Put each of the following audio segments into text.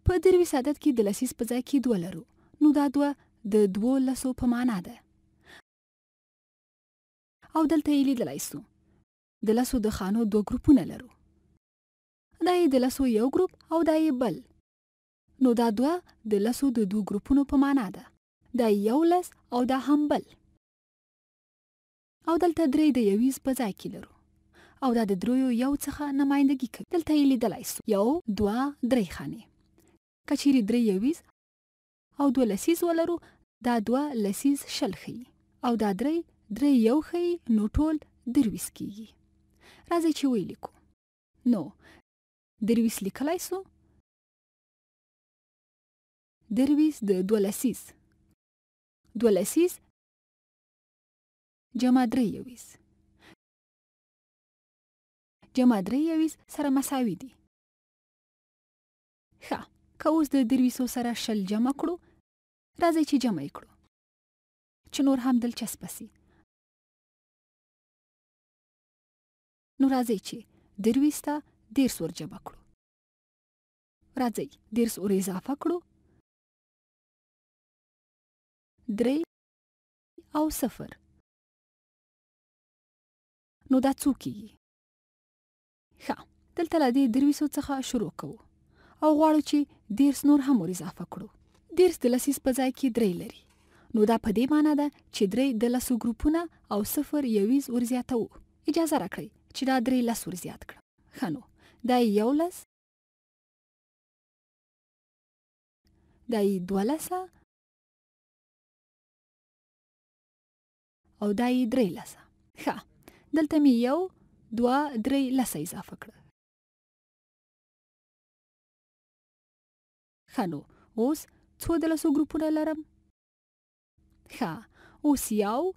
په 23 عدد کې د لسیز په ځای کې 2 لرو، نو دا 2 د 12 په معنا ده. او دلته یې لیدلای سو د لسو د خانو 2 ګروپونه لرو. دا یې د لسو یو ګروپ او دا یې بل. نو دا 2 د لسو د 2 ګروپونو په معنا ده. دا یو لس او دا هم بل. او دلته 3 د یویز په ځای کې لرو. او دا د 3 یو څخه نمایندګي کوي. دلته یې لیدلای سو 1 2 3 خانې. که چیرې 3 یویز او 2 لسیز ولرو، دا 2 لسیز شل ښیي او دا 3 یو ښیي، نو ټول 23 کیږي. راځئ چې ولیکو. نو 23 لیکلای سو 23 د 2 لسیز 2 لسیز جمع 3 یویز جمع 3 یویز سره مساوي دي. ښه، که اوس د 23 سره شل جمع کړو، راځئ چې جمع یې کړو چې نور هم دلچسپه سي. نو راځئ چې 23 ته 13 ور جمع کړو. راځئ 13 ور اضافه کړو 3 او 0. نو دا څو کیږي؟ ښه، دلته له دې 23 څخه شروع کوو او غواړو چې 13 نور هم ور اضافه کړو. 13 د لسیز په ځای کې 3 لري. نو دا په دې معنی ده چې 3 د لسو ګروپونه او 0 یویز ور زیاتوو. اجازه راکړئ چې دا 3 لس ور زیات کړم. ښه، نو دا یې 1 لس، دا یې 2 لسه او دا یې 3 لسه. ښه، دلته مې 1 2 3 لسه اضافه کړه. ښه، نو اوس څو د لسو ګروپونه لرم؟ ښه، اوس 1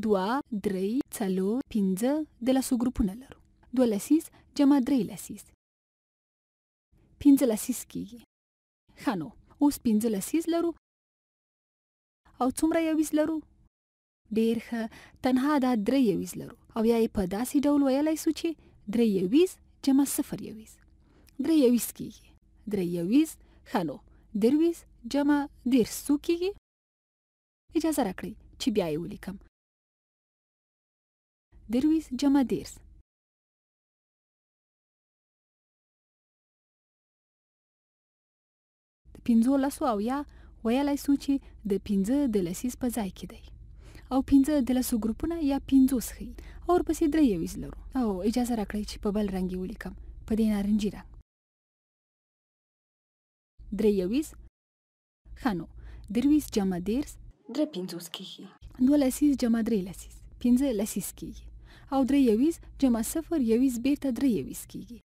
2 3 4 5 د لسو ګروپونه لرو. 2 لسیز جمع 3 لسیز 5 لسیز کیږي. ښه، نو اوس 5 لسیز لرو او څومره یویز لرو؟ ډېر ښه، تنها دا 3 یویز لرو او یا یې په داسې ډول ویلی سو چې 3 یویز جمع 0 یویز 3 یویز کیږي. 3 یویز. ښه، نو 23 جمع 13 څو کیږي؟ اجازه راکړئ چې بیا یې ولیکم. 23 جمع 13 د 15 او یا ویلی سو چې د 15 د لسیز په ځای کې دی او 15 د لسو ګروپونه یا 50 ښیي او ورپسې 3 یویز لرو. او اجازه راکړئ چې په بل رنګ یې ولیکم، په دې نارنجي رنګ. 3 یویز. ښه، نو 23 جمع 13 3 50 کیږي. 2 لسیز جمع 3 لسیز 5 لسیز کیږي او 3 یویز جمع 0 یویز بیرته 3 یویز کیږي.